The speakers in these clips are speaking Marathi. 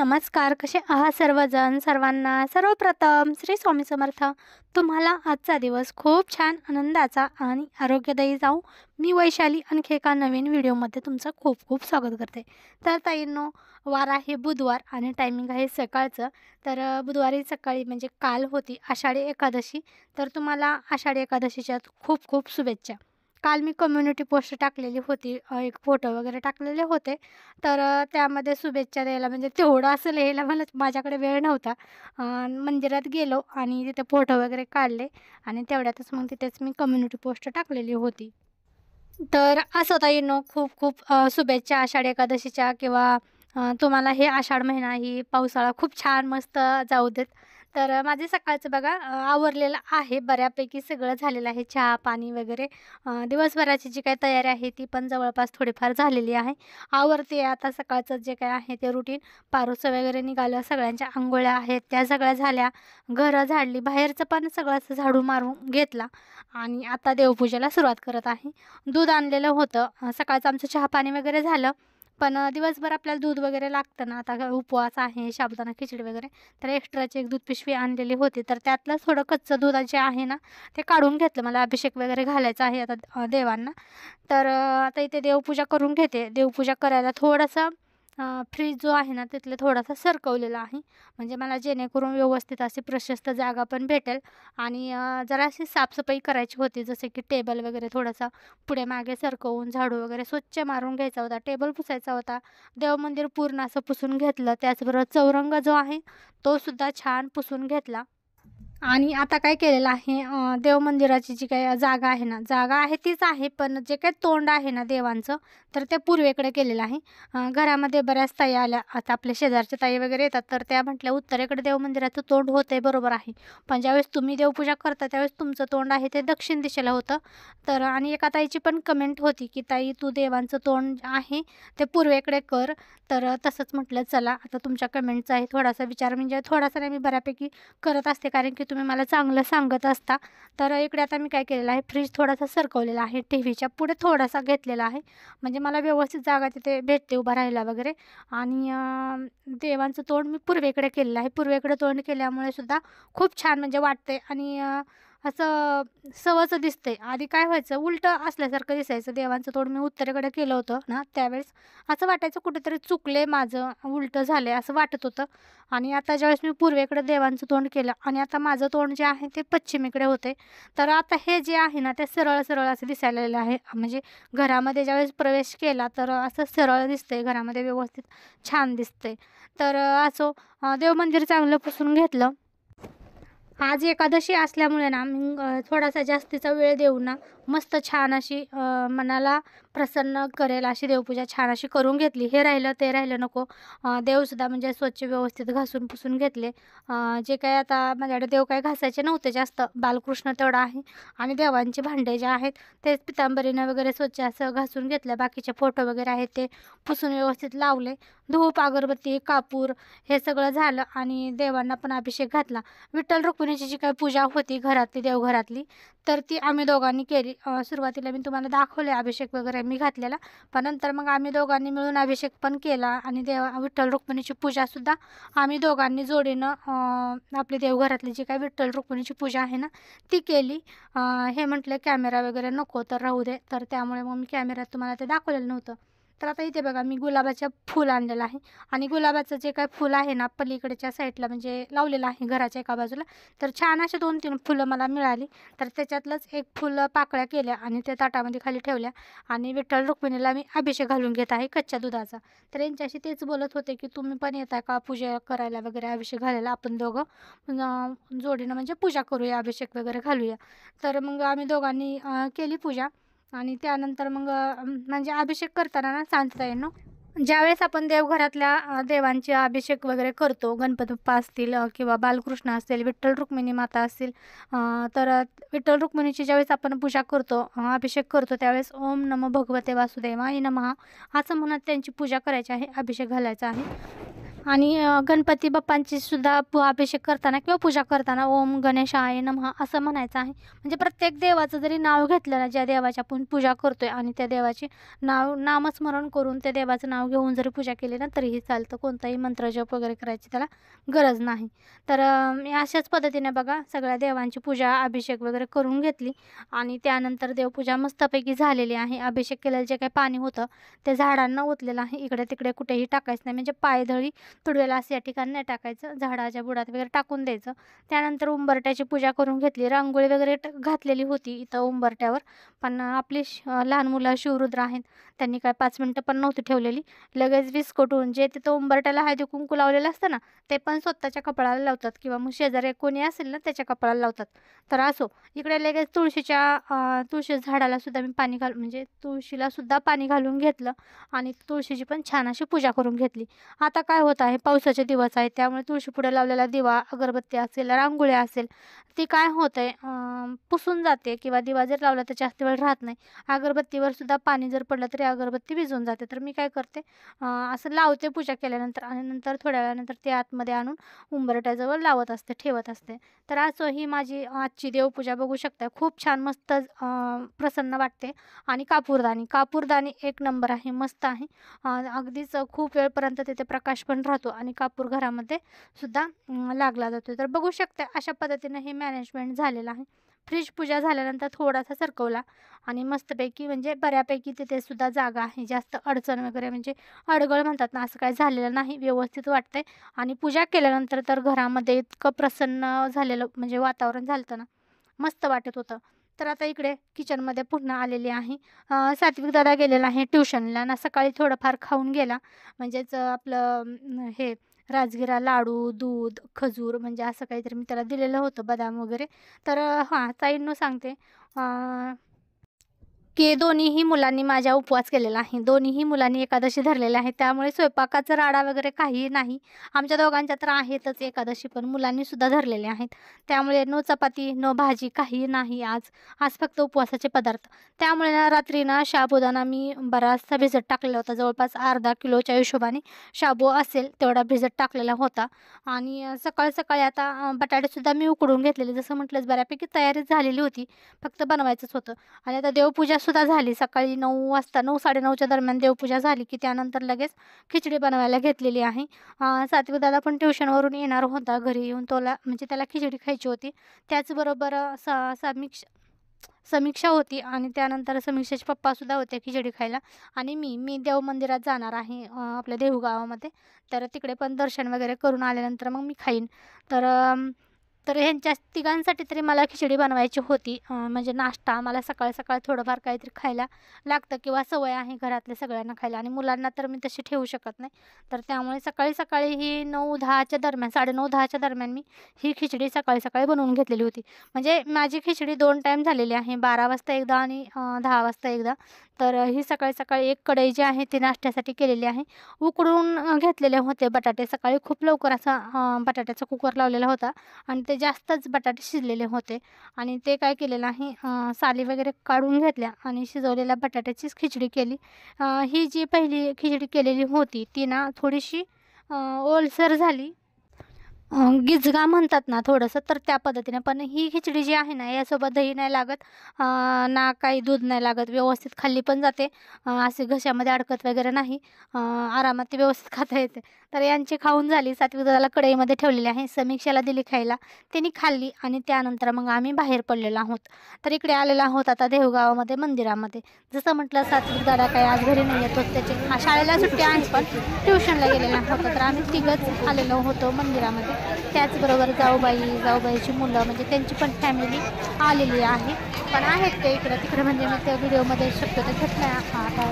नमस्कार. कसे आहात सर्वजण? सर्वांना सर्वप्रथम श्री स्वामी समर्थ. तुम्हाला आजचा दिवस खूप छान आनंदाचा आणि आरोग्यदायी जाऊ. मी वैशाली आणखी एका नवीन व्हिडिओमध्ये तुमचं खूप खूप स्वागत करते. तर ताईंनो, वार आहे बुधवार आणि टायमिंग आहे सकाळचं. तर बुधवारी सकाळी म्हणजे काल होती आषाढी एकादशी. तर तुम्हाला आषाढी एकादशीच्या खूप खूप शुभेच्छा. काल मी कम्युनिटी पोस्ट टाकलेली होती, एक फोटो वगैरे टाकलेले होते. तर त्यामध्ये शुभेच्छा द्यायला म्हणजे तेवढं असं लिहायला मला माझ्याकडे वेळ नव्हता. मंदिरात गेलो आणि तिथे फोटो वगैरे काढले आणि तेवढ्यातच मग तिथेच मी कम्युनिटी पोस्ट टाकलेली होती. तर असं ताईंनो, खूप खूप शुभेच्छा आषाढी एकादशीच्या किंवा तुम्हाला हे आषाढ महिना ही पावसाळा खूप छान मस्त जाऊ देत. तर माझे सकाळचं बघा आवरलेलं आहे, बऱ्यापैकी सगळं झालेलं आहे. चहा पाणी वगैरे दिवसभराची जी काही तयारी आहे ती पण जवळपास थोडीफार झालेली आहे. आवरते आता सकाळचं जे काय आहे ते रुटीन. पारोसं वगैरे निघालं, सगळ्यांच्या अंघोळ्या आहेत त्या सगळ्या झाल्या, घरं झाडली, बाहेरचं पण सगळं असं झाडू मारून घेतला आणि आता देवपूजेला सुरुवात करत आहे. दूध आणलेलं होतं, सकाळचं आमचं चहा-पाणी वगैरे झालं. पण दिवसभर आपल्याला दूध वगैरे लागतं ना, आता उपवास आहे, साबुदाणा खिचडी वगैरे, तर एक्स्ट्राची एक दूध पिशवी आणलेली होती. तर त्यातलं थोडं कच्चं दूध जे आहे ना, ते काढून घेतलं. मला अभिषेक वगैरे घालायचा आहे आता देवांना. तर आता इथे देवपूजा करून घेते. देवपूजा करायला थोडंसं फ्रीज जो आहे ना, तिथलं थोडासा सरकवलेला आहे. म्हणजे मला जेणेकरून व्यवस्थित अशी प्रशस्त जागा पण भेटेल आणि जराशी साफसफाई करायची होती. जसे की टेबल वगैरे थोडासा पुढे मागे सरकवून झाडू वगैरे स्वच्छ मारून घ्यायचा होता. टेबल पुसायचा होता. देवमंदिर पूर्ण असं पुसून घेतलं. त्याचबरोबर चौरंग जो आहे, तो सुद्धा छान पुसून घेतला. आणि आता काय केलेलं आहे, देवमंदिराची जी काही जागा आहे ना, जागा आहे तीच आहे, पण जे काही तोंड आहे ना देवांचं, तर ते पूर्वेकडे केलेलं आहे. घरामध्ये बऱ्याच ताई आल्या, आता आपल्या शेजारच्या ताई वगैरे येतात, तर त्या म्हटल्या, "उत्तरेकडे देवमंदिराचं तोंड होतंय, बरोबर आहे. पण ज्यावेळेस तुम्ही देवपूजा करता, त्यावेळेस तुमचं तोंड आहे ते दक्षिण दिशेला होतं." तर आणि एका ताईची पण कमेंट होती, की "ताई, तू देवांचं तोंड आहे ते पूर्वेकडे कर." तर तसंच म्हटलं, चला आता तुमच्या कमेंटचा आहे थोडासा विचार, म्हणजे थोडासा नाही, मी बऱ्यापैकी करत असते, कारण की तुम्ही मला चांगलं सांगत असता. तर इकडे आता मी काय केलेलं आहे, फ्रीज थोडासा सरकवलेला आहे, टीव्हीच्या पुढे थोडासा घेतलेला आहे, म्हणजे मला व्यवस्थित जागा तिथे भेटते उभा राहायला वगैरे. आणि देवांचं तोंड मी पूर्वेकडे केलेलं आहे. पूर्वेकडे तोंड केल्यामुळे सुद्धा खूप छान म्हणजे वाटते आणि असं सवचं दिसते. आधी काय व्हायचं, उलटं असल्यासारखं दिसायचं. देवांचं तोंड मी उत्तरेकडे केलं होतं ना, त्यावेळेस असं वाटायचं कुठेतरी चुकले माझं, उलटं झालंय असं वाटत होतं. आणि आता ज्यावेळेस मी पूर्वेकडे देवांचं तोंड केलं आणि आता माझं तोंड जे आहे ते पश्चिमेकडे होते. तर आता हे जे आहे ना, ते सरळ-सरळ असं दिसायला लागलं आहे. म्हणजे घरामध्ये ज्यावेळेस प्रवेश केला तर असं सरळ दिसतंय, घरामध्ये व्यवस्थित छान दिसतंय. तर असो, देवमंदिर चांगलं पुसून घेतलं. आज एकादशी असल्यामुळे ना मग थोडासा जास्तीचा वेळ देऊन ना मस्त छान अशी मनाला प्रसन्न करेल अशी देवपूजा छान अशी करून घेतली. हे राहिलं ते राहिलं नको. देवसुद्धा म्हणजे स्वच्छ व्यवस्थित घासून पुसून घेतले. जे काही आता माझ्याकडे देव काही घासायचे नव्हते जास्त, बालकृष्ण तेवढा आहे आणि देवांचे भांडे जे आहेत ते पितांबरीनं वगैरे स्वच्छ असं घासून घेतलं. बाकीचे फोटो वगैरे आहेत ते पुसून व्यवस्थित लावले. धूप, अगरबत्ती, कापूर हे सगळं झालं आणि देवांना पण अभिषेक घातला. विठ्ठल रुक्मिणीची जी काही पूजा होती घरातली, देवघरातली, तर ती आम्ही दोघांनी केली. सुरुवातीला मी तुम्हाला दाखवले अभिषेक वगैरे मी घातलेला, पण नंतर मग आम्ही दोघांनी मिळून अभिषेक पण केला आणि विठ्ठल रुक्मिणीची पूजासुद्धा आम्ही दोघांनी जोडीनं आपली देवघरातली जी काही विठ्ठल रुक्मिणीची पूजा आहे ना, ती केली. हे म्हटलं कॅमेरा वगैरे नको तर राहू दे, तर त्यामुळे मग मी कॅमेऱ्यात तुम्हाला ते दाखवलेलं नव्हतं. तर आता इथे बघा मी गुलाबाचं फूल आणलेलं आहे आणि गुलाबाचं जे काही फुल आहे ना, पलीकडच्या साईडला म्हणजे लावलेलं आहे घराच्या एका बाजूला. तर छान असे 2-3 फुलं मला मिळाली. तर त्याच्यातलंच एक फुलं पाकळ्या केल्या आणि त्या ताटामध्ये खाली ठेवल्या आणि विठ्ठल रुक्मिणीला मी अभिषेक घालून घेत आहे कच्च्या दुधाचा. तर यांच्याशी तेच बोलत होते, की तुम्ही पण येताय का पूजा करायला वगैरे, अभिषेक घालायला? आपण दोघं जोडीनं म्हणजे पूजा करूया, अभिषेक वगैरे घालूया. तर मग आम्ही दोघांनी केली पूजा आणि त्यानंतर मग म्हणजे अभिषेक करताना ना सांगता येईल, ज्यावेळेस आपण देवघरातल्या देवांचे अभिषेक वगैरे करतो, गणपती बाप्पा असतील किंवा बालकृष्ण असतील, विठ्ठल रुक्मिणी माता असतील, तर विठ्ठल रुक्मिणीची ज्यावेळेस आपण पूजा करतो, अभिषेक करतो, त्यावेळेस ओम नमो भगवते वासुदेवाय नमः असं म्हणत त्यांची पूजा करायची आहे, अभिषेक घालायचा आहे. आणि गणपती बाप्पांची सुद्धा अभिषेक करताना किंवा पूजा करताना ओम गणेशाय नमः असं म्हणायचं आहे. म्हणजे प्रत्येक देवाचं जरी नाव घेतलं ना, ज्या देवाची आपण पूजा करतोय आणि त्या देवाचे नामस्मरण करून त्या देवाचं नाव घेऊन जरी पूजा केली ना तरीही चालतं. कोणताही मंत्रजप वगैरे करायची त्याला गरज नाही. तर मी अशाच पद्धतीने बघा सगळ्या देवांची पूजा अभिषेक वगैरे करून घेतली आणि त्यानंतर देवपूजा मस्तपैकी झालेली आहे. अभिषेक केलेलं जे काही पाणी होतं ते झाडांना ओतलेलं आहे. इकडे तिकडे कुठेही टाकायचं नाही, म्हणजे पायधळी तुडवेला असं या ठिकाणी नाही टाकायचं, झाडाच्या बुडात वगैरे टाकून द्यायचं. त्यानंतर उंबरट्याची पूजा करून घेतली. रांगोळी वगैरे घातलेली होती इथं उंबरट्यावर, पण आपली लहान मुलं शिवरुद्र आहेत त्यांनी काय 5 मिनटं पण नव्हती ठेवलेली. लगेच विस्कटून जे तिथं उंबरट्याला हळदी कुंकू लावलेलं असतं ना ते पण स्वतःच्या कपाळाला लावतात किंवा मग शेजारी कोणी असेल ना त्याच्या कपाळाला लावतात. तर असो, इकडे लगेच तुळशी झाडाला सुद्धा मी पाणी म्हणजे तुळशीला सुद्धा पाणी घालून घेतलं आणि तुळशीची पण छान अशी पूजा करून घेतली. आता काय होत आहे, पावसाचे दिवस आहेत त्यामुळे तुळशीपुढे लावलेला दिवा, अगरबत्ती असेल, रांगोळी असेल, ती काय होतंय पुसून जाते किंवा दिवा जर लावला तर जास्त वेळ राहत नाही. अगरबत्तीवर सुद्धा पाणी जर पडलं तरी अगरबत्ती विझून जाते. तर मी काय करते, असं लावते पूजा केल्यानंतर आणि नंतर थोड्या वेळानंतर ते आतमध्ये आणून उंबरट्याजवळ लावत असते, ठेवत असते. तर असं ही माझी आजची देवपूजा बघू शकता. खूप छान मस्त प्रसन्न वाटते. आणि कापूरदानी एक नंबर आहे, मस्त आहे. अगदीच खूप वेळपर्यंत तिथे प्रकाश पण राहतो आणि कापूर घरामध्ये सुद्धा लागला जातो. तर बघू शकता अशा पद्धतीने हे मॅनेजमेंट झालेलं आहे. फ्रीज पूजा झाल्यानंतर थोडासा सरकवला आणि मस्तपैकी म्हणजे बऱ्यापैकी तिथे सुद्धा जागा आहे. जास्त अडचण वगैरे म्हणजे अडगळ म्हणतात ना असं काही झालेलं नाही, व्यवस्थित वाटतंय. आणि पूजा केल्यानंतर तर घरामध्ये इतकं प्रसन्न झालेलं म्हणजे वातावरण झालं ना, मस्त वाटत होतं. तर आता इकडे किचनमध्ये पुन्हा आलेली आहे. सात्विक दादा गेलेला आहे ट्युशनला ना, सकाळी थोडंफार खाऊन गेला. म्हणजेच आपलं हे राजगिरा लाडू, दूध, खजूर म्हणजे असं काहीतरी मी त्याला दिलेलं होतं, बदाम वगैरे. तर हां, ताईंनो सांगते की दोन्हीही मुलांनी माझ्या उपवास केलेला आहे. दोन्हीही मुलांनी एकादशी धरलेल्या आहे. त्यामुळे स्वयंपाकाचा राडा वगैरे काहीही नाही. आमच्या दोघांच्या तर आहेतच एकादशी, पण मुलांनी सुद्धा धरलेले आहेत. त्यामुळे नो चपाती, नो भाजी काहीही नाही आज. आज फक्त उपवासाचे पदार्थ. त्यामुळे ना रात्री ना साबुदाणा मी बराचसा भिजत टाकलेला होता. जवळपास अर्धा किलोच्या हिशोबाने शाबू असेल तेवढा भिजत टाकलेला होता. आणि सकाळी आता बटाटेसुद्धा मी उकडून घेतलेले. जसं म्हटलंच बऱ्यापैकी तयारी झालेली होती. फक्त बनवायचंच होतं. आणि आता देवपूजा सुद्धा झाली. सकाळी 9 वाजता 9-9:30च्या दरम्यान देवपूजा झाली की त्यानंतर लगेच खिचडी बनवायला घेतलेली आहे. सात्विक दादा पण ट्युशनवरून येणार होता घरी येऊन. म्हणजे त्याला खिचडी खायची होती. त्याचबरोबर समीक्षा होती आणि त्यानंतर समीक्षाचे पप्पासुद्धा होते खिचडी खायला. आणि मी देव मंदिरात जाणार आहे आपल्या देहूगावामध्ये. तर तिकडे पण दर्शन वगैरे करून आल्यानंतर मग मी खाईन. तर तर ह्यांच्या तिघांसाठी तरी मला खिचडी बनवायची होती. म्हणजे नाश्ता मला सकाळ थोडंफार काहीतरी खायला लागतं किंवा सवय आहे घरातल्या सगळ्यांना खायला आणि मुलांना तर मी तशी ठेवू शकत नाही. तर त्यामुळे सकाळी ही 9-10च्या दरम्यान 9:30-10च्या दरम्यान मी ही खिचडी सकाळी बनवून घेतलेली होती. म्हणजे माझी खिचडी 2 टाईम झालेली आहे, 12 वाजता एकदा आणि 10 वाजता एकदा. तर ही सकाळी एक कढई जी आहे ती नाश्त्यासाठी केलेली आहे. उकडून घेतलेले होते बटाटे. सकाळी खूप लवकर असा बटाट्याचा कुकर लावलेला होता आणि ते जास्तच बटाटे शिजलेले होते आणि ते काय केलेलं आहे, साली वगैरे काढून घेतल्या आणि शिजवलेल्या बटाट्याचीच खिचडी केली. ही जी पहिली खिचडी केलेली होती ती ना थोडीशी ओलसर झाली. गिचगा म्हणतात ना थोडंसं, तर त्या पद्धतीने. पण ही खिचडी जी आहे ना यासोबत दही नाही लागत, ना काही दूध नाही लागत, व्यवस्थित खाल्ली पण जाते. असे घशामध्ये अडकत वगैरे नाही. आरामात ती व्यवस्थित खाता येते. तर यांची खाऊन झाली. सात्विक दादाला कढईमध्ये ठेवलेली आहे. समीक्षाला दिली खायला, त्यांनी खाल्ली आणि त्यानंतर मग आम्ही बाहेर पडलेलो आहोत. तर इकडे आलेलो आहोत आता देहूगावामध्ये मंदिरामध्ये. जसं म्हटलं सात्विक दादा काही आज घरी नाही येतो, त्याचे शाळेला सुट्टी आहे पण ट्युशनला गेलेला होता. तर आम्ही तिघंच आलेलो होतो मंदिरामध्ये. त्याचबरोबर जाऊबाईची मुलं म्हणजे त्यांची पण फॅमिली आलेली आहे. पण आहेत ते इकडं तिकडं, म्हणजे मी त्या व्हिडिओमध्ये शक्यतो घेत नाही. आता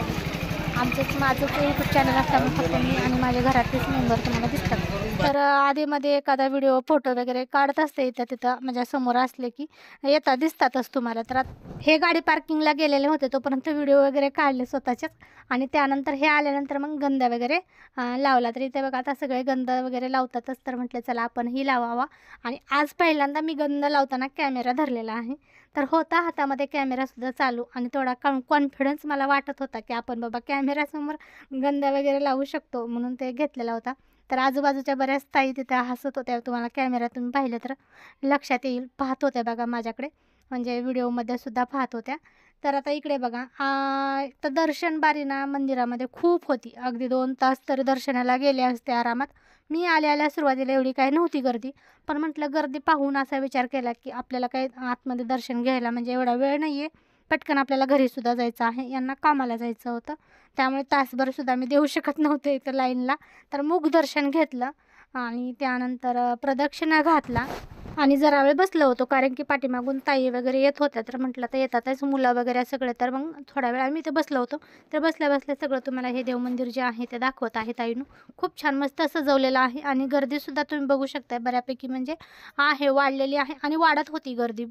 माझं यूट्यूब चॅनल असल्यामुळे फक्त मी आणि माझ्या घरातलेच मेंबर तुम्हाला दिसतात. तर आधीमध्ये एखादा व्हिडिओ फोटो वगैरे काढत असते इथं तिथं म्हणजे समोर असले की दिसतातच तुम्हाला. तर हे गाडी पार्किंगला गेलेले होते तोपर्यंत व्हिडिओ वगैरे काढले स्वतःचेच. आणि त्यानंतर हे आल्यानंतर मग गंध वगैरे लावला. तर इथे बघा आता सगळे गंध वगैरे लावतातच, तर म्हटलं चला आपणही लावावा. आणि आज पहिल्यांदा मी गंध लावताना कॅमेरा धरलेला आहे. तर होता हातामध्ये कॅमेरासुद्धा चालू आणि थोडा कॉन्फिडन्स मला वाटत होता की आपण बाबा कॅमेऱ्यासमोर गंध वगैरे लावू शकतो, म्हणून ते घेतलेला होता. तर आजूबाजूच्या बऱ्याच ताई तिथं हसत होत्या. तुम्हाला कॅमेऱ्यातून पाहिलं तर लक्षात येईल. पाहत होत्या बघा माझ्याकडे, म्हणजे व्हिडिओमध्ये सुद्धा पाहत होत्या. तर आता इकडे बघा, तर दर्शन बारी ना मंदिरामध्ये खूप होती. अगदी 2 तास तर दर्शनाला गेले असते आरामात. मी आल्या सुरुवातीला एवढी काही नव्हती गर्दी. पण म्हटलं गर्दी पाहून असा विचार केला, की आपल्याला काही आतमध्ये दर्शन घ्यायला म्हणजे एवढा वेळ नाही आहे. पटकन आपल्याला घरीसुद्धा जायचं आहे. यांना कामाला जायचं होतं. त्यामुळे तासभरसुद्धा मी देऊ शकत नव्हते इथं लाईनला. तर मुखदर्शन घेतलं आणि त्यानंतर प्रदक्षिणा घातला आणि जरा वेळ बसलो होतो. कारण की पाठीमागून ताई वगैरे येत होत्या. तर म्हटलं तर येतातच मुलं वगैरे सगळे. तर मग थोडा वेळ आम्ही इथे बसलो होतो. तर बसल्या सगळं तुम्हाला हे देव मंदिर जे आहे ते दाखवत आहे ताईनं. खूप छान मस्त सजवलेलं आहे आणि गर्दीसुद्धा तुम्ही बघू शकता बऱ्यापैकी म्हणजे आहे, वाढलेली आहे आणि वाढत होती गर्दी.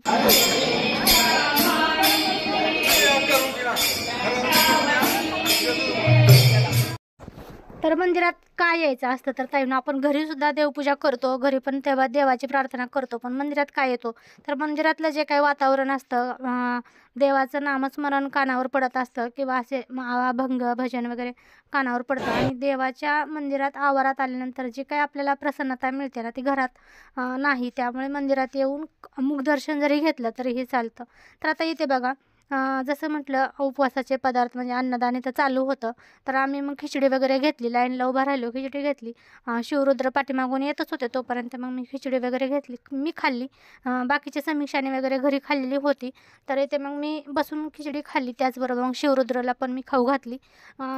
तर मंदिरात काय यायचं असतं तर ताईनं आपण घरीसुद्धा देवपूजा करतो, घरी पण तेव्हा देवाची प्रार्थना करतो. पण मंदिरात काय येतो तर मंदिरातलं जे काही वातावरण असतं, देवाचं नामस्मरण कानावर पडत असतं किंवा असे अभंग भजन वगैरे कानावर पडतं आणि देवाच्या मंदिरात आवारात आल्यानंतर जी काही आपल्याला प्रसन्नता मिळते ना ती घरात नाही. त्यामुळे मंदिरात येऊन मुखदर्शन जरी घेतलं तरीही चालतं. तर आता इथे बघा, जसं म्हटलं उपवासाचे पदार्थ म्हणजे अन्नदान इथं चालू होतं. तर आम्ही मग खिचडी वगैरे घेतली, लाईनला उभा राहिलो, खिचडी घेतली. शिवरुद्र पाठीमागून येतच होते तोपर्यंत मग मी खिचडी वगैरे घेतली, मी खाल्ली. बाकीचे समीक्षाने वगैरे घरी खाल्लेली होती. तर इथे मग मी बसून खिचडी खाल्ली. त्याचबरोबर मग शिवरुद्रला पण मी खाऊ घातली.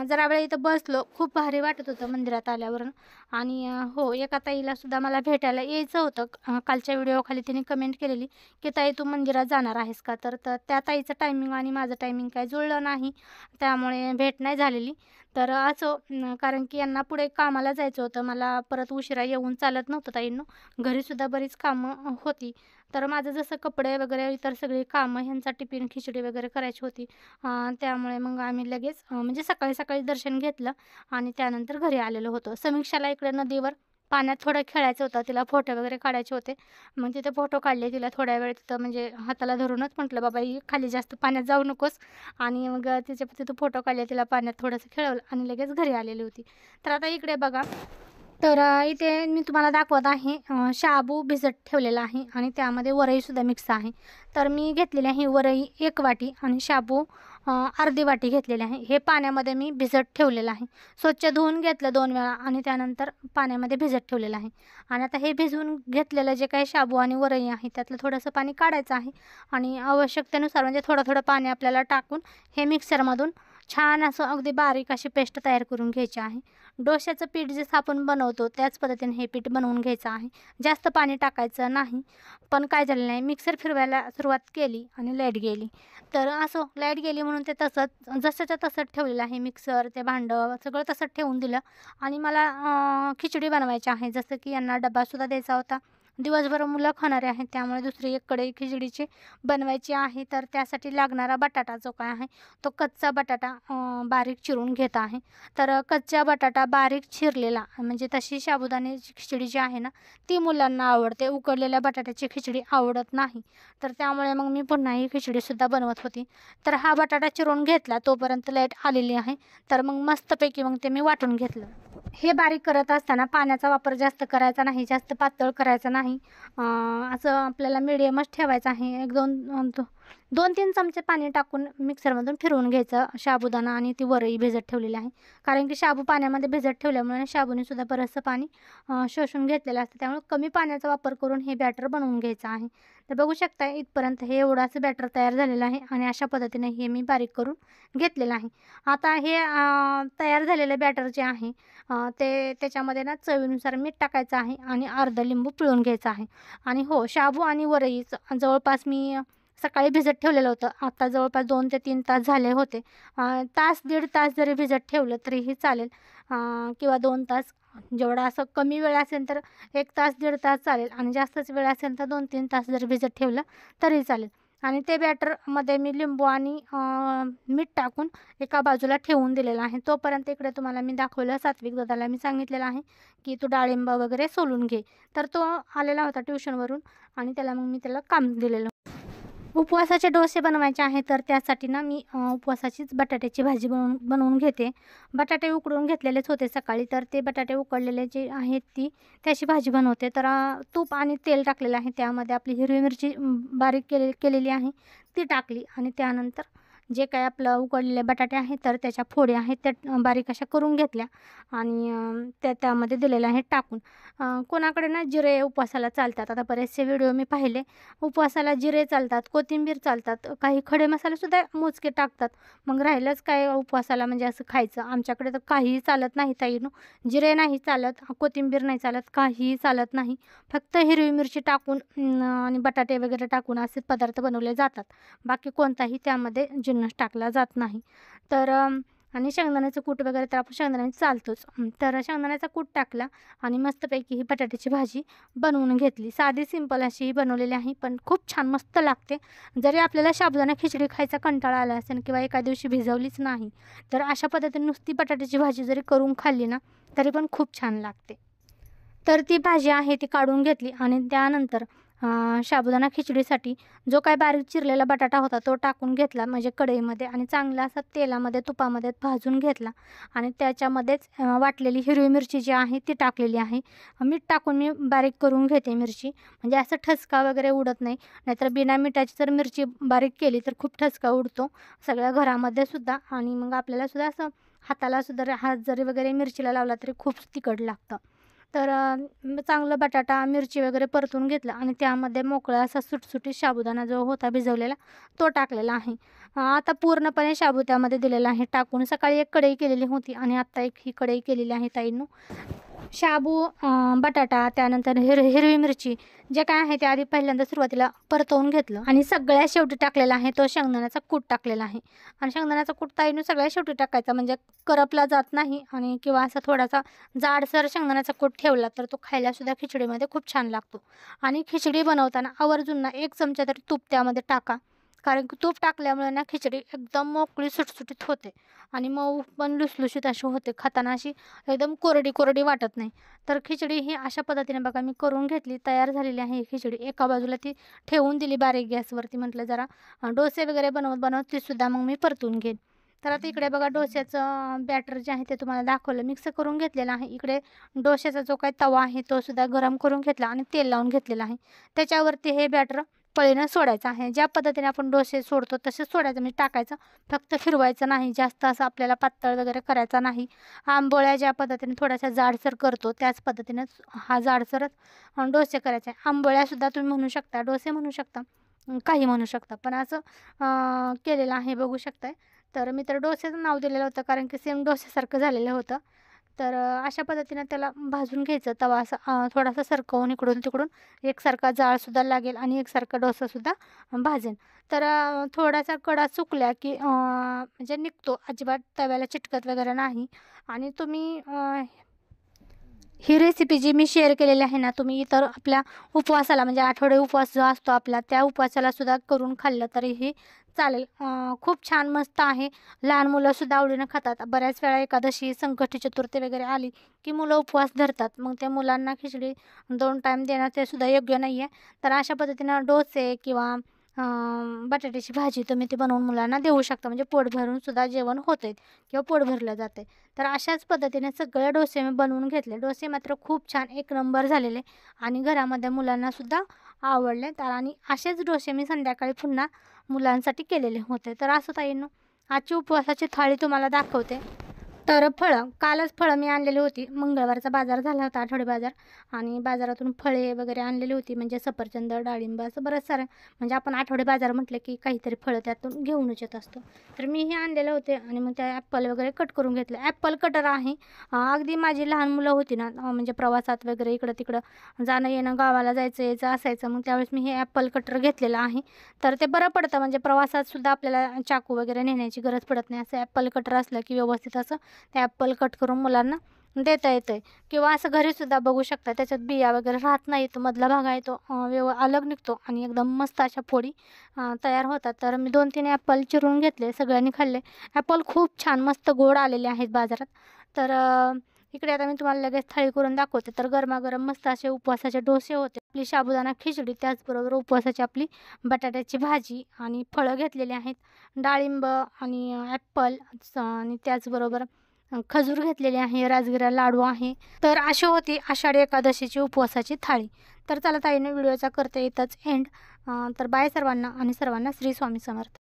जरा वेळ इथं बसलो, खूप भारी वाटत होतं मंदिरात आल्यावरून. आणि हो, एका ताईलासुद्धा मला भेटायला यायचं होतं. कालच्या व्हिडिओखाली तिने कमेंट केलेली की ताई तू मंदिरात जाणार आहेस का? तर त्या ताईचं टायमिंग आणि माझं टायमिंग काही जुळलं नाही. त्यामुळे भेट नाही झालेली. तर असो, कारण की यांना पुढे कामाला जायचं होतं. मला परत उशिरा येऊन चालत नव्हतं ताईंनो. घरीसुद्धा बरीच कामं होती. तर माझं जसं कपडे वगैरे इतर सगळी कामं, ह्यांचा टिफिन, खिचडी वगैरे करायची होती. त्यामुळे मग आम्ही लगेच म्हणजे सकाळी दर्शन घेतलं आणि त्यानंतर घरी आलेलो होतो. समीक्षाला इकडे नदीवर पाण्यात थोडं खेळायचं होतं. तिला फोटो वगैरे काढायचे होते. मग तिथे फोटो काढले. तिला थोड्या वेळ तिथं म्हणजे हाताला धरूनच म्हटलं, "बाबा ये खाली जास्त पाण्यात जाऊ नकोस." आणि मग तिचे तिथं फोटो काढले. तिला पाण्यात थोडंसं खेळवलं आणि लगेच घरी आलेली होती. तर आता इकडे बघा, तर इथे मी तुम्हाला दाखवत आहे, शाबू भिजत ठेवलेला आहे आणि त्यामध्ये वरईसुद्धा मिक्स आहे. तर मी घेतलेली आहे वरई 1 वाटी आणि शाबू अर्धी वाटी घेतलेली आहे. हे पाण्यामध्ये मी भिजत ठेवलेलं आहे. स्वच्छ धुवून घेतलं 2 वेळा आणि त्यानंतर पाण्यामध्ये भिजत ठेवलेलं आहे. आणि आता हे भिजवून घेतलेलं जे काही शाबू आणि वरई आहे त्यातलं थोडंसं पाणी काढायचं आहे आणि आवश्यकतेनुसार म्हणजे थोडं पाणी आपल्याला टाकून हे मिक्सरमधून छान असं अगदी बारीक अशी पेस्ट तयार करून घ्यायची आहे. डोश्याचं पीठ जसं आपण बनवतो त्याच पद्धतीने हे पीठ बनवून घ्यायचं आहे. जास्त पाणी टाकायचं नाही. पण काय झालं नाही, मिक्सर फिरवायला सुरुवात केली आणि लाईट गेली. तर असो, लाईट गेली म्हणून ते तसंच जसंच्या तसंच ठेवलेलं आहे. मिक्सर, ते भांडं सगळं तसंच ठेवून दिलं आणि मला खिचडी बनवायची आहे. जसं की यांना डब्बासुद्धा द्यायचा होता. दिवसभर मुलं खाणारे आहेत त्यामुळे दुसरी एक कढई खिचडीची बनवायची आहे. तर त्यासाठी लागणारा बटाटा जो काय आहे तो कच्चा बटाटा बारीक चिरून घेत आहे. तर कच्चा बटाटा बारीक चिरलेला म्हणजे तशी साबुदाण्याची खिचडी जी आहे ना ती मुलांना आवडते. उकडलेल्या बटाट्याची खिचडी आवडत नाही. तर त्यामुळे मग मी पुन्हा ही खिचडीसुद्धा बनवत होती. तर हा बटाटा चिरून घेतला तोपर्यंत लाईट आलेली आहे. तर मग मस्तपैकी मग ते मी वाटून घेतलं. हे बारीक करत असताना पाण्याचा वापर जास्त करायचा नाही, जास्त पातळ करायचा नाही. असं आपल्याला मीडियमच ठेवायचं आहे. 2-3 चमचे पाणी टाकून मिक्सरमधून फिरवून घ्यायचं साबुदाणा आणि ती वरई भिजत ठेवलेली आहे. कारण की शाबू पाण्यामध्ये भिजत ठेवल्यामुळे शाबूनेसुद्धा बरंचसं पाणी शोषून घेतलेलं असतं. त्यामुळे कमी पाण्याचा वापर करून हे बॅटर बनवून घ्यायचं आहे. तर बघू शकता इथपर्यंत हे एवढं असं बॅटर तयार झालेलं आहे आणि अशा पद्धतीने हे मी बारीक करून घेतलेलं आहे. आता हे तयार झालेलं बॅटर जे आहे ते त्याच्यामध्ये ना चवीनुसार मीठ टाकायचं आहे आणि अर्धा लिंबू पिळून घ्यायचा आहे. आणि हो, शाबू आणि वरई जवळपास मी सकाळी भिजत ठेवलेलं होतं. आता जवळपास 2 ते 3 तास झाले होते. तास दीड तास जरी भिजत ठेवलं तरीही चालेल, किंवा 2 तास. जेवढा असं कमी वेळ असेल तर 1 तास दीड तास चालेल आणि जास्तच वेळ असेल तर 2-3 तास जरी भिजत ठेवलं तरी चालेल. आणि ते बॅटरमध्ये मी लिंबू आणि मीठ टाकून एका बाजूला ठेवून दिलेलं आहे. तोपर्यंत इकडे तुम्हाला मी दाखवलं, सात्विक दादाला मी सांगितलेलं आहे की तू डाळिंब वगैरे सोलून घे. तर तो आलेला होता ट्युशनवरून आणि त्याला मग मी त्याला काम दिलेलं. उपवासाचे डोसे बनवायचे आहे तर त्यासाठी ना मी उपवासाचीच बटाट्याची भाजी बनवून घेते. बटाटे उकडून घेतलेलेच होते सकाळी, तर ते बटाटे उकडलेले जे आहेत त्याची भाजी बनवते. तर तूप आणि तेल टाकलेलं आहे. त्यामध्ये आपली हिरवी मिरची बारीक केलेली आहे ती टाकली आणि त्यानंतर जे काही आपलं उकडलेले बटाटे आहेत तर त्याच्या फोड्या आहेत त्या बारीक अशा करून घेतल्या आणि त्यामध्ये दिलेलं आहे टाकून. कोणाकडे ना जिरे उपवासाला चालतात. आता बरेचसे व्हिडिओ मी पाहिले, उपवासाला जिरे चालतात, कोथिंबीर चालतात, काही खडे मसालेसुद्धा मोजके टाकतात. मग राहिलंच काय उपवासाला म्हणजे असं खायचं. आमच्याकडे तर काहीही चालत नाही ताईनो. जिरे नाही चालत, कोथिंबीर नाही चालत, काहीही चालत नाही. फक्त हिरवी मिरची टाकून आणि बटाटे वगैरे टाकून असे पदार्थ बनवले जातात. बाकी कोणताही त्यामध्ये जिन्नस टाकला जात नाही. तर आणि शेंगदाण्याचं कूट वगैरे तर आपण शेंगदाण्याचं चालतोच. तर शेंगदाण्याचा कूट टाकला आणि मस्तपैकी ही बटाट्याची भाजी बनवून घेतली. साधी सिंपल अशी ही बनवलेली आहे, पण खूप छान मस्त लागते. जरी आपल्याला साबुदाणा खिचडी खायचा कंटाळा आला असेल किंवा एका दिवशी भिजवलीच नाही, तर अशा पद्धतीने नुसती बटाट्याची भाजी जरी करून खाल्ली ना, तरी पण खूप छान लागते. तर ती भाजी आहे ती काढून घेतली आणि त्यानंतर साबुदाणा खिचडीसाठी जो काही बारीक चिरलेला बटाटा होता तो टाकून घेतला म्हणजे कढईमध्ये आणि चांगला असा तेलामध्ये तुपामध्ये भाजून घेतला आणि त्याच्यामध्येच वाटलेली हिरवी मिरची जी आहे ती टाकलेली आहे. मीठ टाकून मी बारीक करून घेते मिरची, म्हणजे असं ठसका वगैरे उडत नाही. नाहीतर बिना मिठाची जर मिरची बारीक केली तर खूप ठसका उडतो सगळ्या घरामध्ये सुद्धा आणि मग आपल्याला सुद्धा असं हाताला सुद्धा हात जरी वगैरे मिरचीला लावला तरी खूप तिखट लागतं. तर चांगलं बटाटा मिरची वगैरे परतून घेतलं आणि त्यामध्ये मोकळा असा सुटसुटीत साबुदाणा जो होता भिजवलेला तो टाकलेला आहे. आता पूर्णपणे साबू त्यामध्ये दिलेला आहे टाकून. सकाळी एक कढई केलेली होती आणि आत्ता एक ही कढई केलेली आहे ताईंनो. शाबू, बटाटा, त्यानंतर हिरवी मिरची जे काय आहे ते आधी पहिल्यांदा सुरुवातीला परतवून घेतलं आणि सगळ्यात शेवटी टाकलेला आहे तो शेंगदाण्याचा कूट टाकलेला आहे. आणि शेंगदाण्याचा कूट ताईनं सगळ्यात शेवटी टाकायचा म्हणजे करपला जात नाही आणि किंवा असा थोडासा जाडसर शेंगदाण्याचा कूट ठेवला तर तो खायलासुद्धा खिचडीमध्ये खूप छान लागतो. आणि खिचडी बनवताना आवर्जून ना 1 चमचा तरी तूप त्यामध्ये टाका, कारण की तूप टाकल्यामुळे ना खिचडी एकदम मोकळी सुटसुटीत होते आणि मऊ पण लुसलुशीत अशी होते. खाताना अशी एकदम कोरडी वाटत नाही. तर खिचडी ही अशा पद्धतीने बघा मी करून घेतली. तयार झालेली आहे ही खिचडी. एका बाजूला ती ठेवून दिली बारीक गॅसवरती. म्हटलं जरा डोसे वगैरे बनवत तीसुद्धा मग मी परतून घेईन. तर आता इकडे बघा डोश्याचं बॅटर जे आहे ते तुम्हाला दाखवलं. मिक्स करून घेतलेलं आहे. इकडे डोश्याचा जो काही तवा आहे तो सुद्धा गरम करून घेतला आणि तेल लावून घेतलेलं आहे. त्याच्यावरती हे बॅटर पळीनं सोडायचं आहे. ज्या पद्धतीने आपण डोसे सोडतो तसेच सोडायचं, म्हणजे टाकायचं, फक्त फिरवायचं नाही. जास्त असं आपल्याला पातळ वगैरे करायचा नाही. आंबोळ्या ज्या पद्धतीने थोड्याशा जाडसर करतो त्याच पद्धतीनेच हा जाडसरच डोसे करायचे आहे. आंबोळ्यासुद्धा तुम्ही म्हणू शकता, डोसे म्हणू शकता, काही म्हणू शकता, पण असं केलेलं आहे बघू शकताय. तर मी तर डोस्याचं नाव दिलेलं होतं कारण की सेम डोस्यासारखं झालेलं होतं. तर अशा पद्धतीनं त्याला भाजून घ्यायचं. तवा असा थोडासा सरकवून इकडून तिकडून एकसारखा जाळसुद्धा लागेल आणि एकसारखा डोसासुद्धा भाजेल. तर थोडासा कडा सुकल्या की म्हणजे निघतो, अजिबात तव्याला चिटकत वगैरे नाही. आणि तुम्ही ही रेसिपी जी मी शेअर केलेली आहे ना, तुम्ही इतर आपल्या उपवासाला म्हणजे आठवडे उपवास जो असतो आपला त्या उपवासाला सुद्धा करून खाल्लं तरीही चालेल. खूप छान मस्त आहे. लहान मुलंसुद्धा आवडीनं खातात. बऱ्याच वेळा एकादशी, संकष्टी चतुर्थी वगैरे आली की मुलं उपवास धरतात. मग त्या मुलांना खिचडी 2 टाईम देणं ते सुद्धा योग्य नाही आहे. तर अशा पद्धतीनं डोसे किंवा बटाट्याची भाजी तुम्ही ती बनवून मुलांना देऊ शकता. म्हणजे पोट भरून सुद्धा जेवण होते किंवा पोट भरलं जाते. तर अशाच पद्धतीने सगळे डोसे मी बनवून घेतले. डोसे मात्र खूप छान एक नंबर झालेले आणि घरामध्ये मुलांनासुद्धा आवडले. तर आणि असेच डोसे मी संध्याकाळी पुन्हा मुलांसाठी केलेले होते. तर असं ताईंनो आजची उपवासाची थाळी तुम्हाला दाखवते. तर कालच फळं मी आणलेली होती. मंगळवारचा बाजार झाला होता, आठवडे बाजार, आणि बाजारातून फळे वगैरे आणलेली होती. म्हणजे सफरचंद, डाळिंब असं बरंच सारं, म्हणजे आपण आठवडे बाजार म्हटलं की काहीतरी फळं त्यातून घेऊनच येत असतो. तर मी हे आणलेले होते आणि मग त्या ॲपल वगैरे कट करून घेतलं. ॲपल कटर आहे. अगदी माझी लहान मुलं होती ना, म्हणजे प्रवासात वगैरे इकडं तिकडं जाणं येणं, गावाला जायचं यायचं असायचं, मग त्यावेळेस मी हे ॲपल कटर घेतलेलं आहे. तर ते बरं पडतं, म्हणजे प्रवासात सुद्धा आपल्याला चाकू वगैरे नेण्याची गरज पडत नाही. असं ॲपल कटर असलं की व्यवस्थित असं ते ॲपल कट करून मुलांना देता येतं आहे. किंवा असं घरीसुद्धा बघू शकता, त्याच्यात बिया वगैरे राहत नाही. तो मधला भाग आहे तो अलग निघतो आणि एकदम मस्त अशा फोडी तयार होतात. तर मी 2-3 ॲपल चिरून घेतले, सगळ्यांनी खाल्ले. ॲपल खूप छान मस्त गोड आलेले आहेत बाजारात. तर इकडे आता मी तुम्हाला लगेच थाळी करून दाखवते. तर गरमागरम मस्त असे उपवासाचे डोसे होते. आपली साबुदाणा खिचडी, त्याचबरोबर उपवासाची आपली बटाट्याची भाजी आणि फळं घेतलेली आहेत. डाळिंब आणि ॲपल आणि त्याचबरोबर खजूर घेतलेले आहे, राजगिरा लाडू आहे. तर अशी होती आषाढी एकादशीची उपवासाची थाळी. तर चला ताईने व्हिडिओचा करते इथंच एंड. तर बाय सर्वांना आणि सर्वांना श्री स्वामी समर्थ.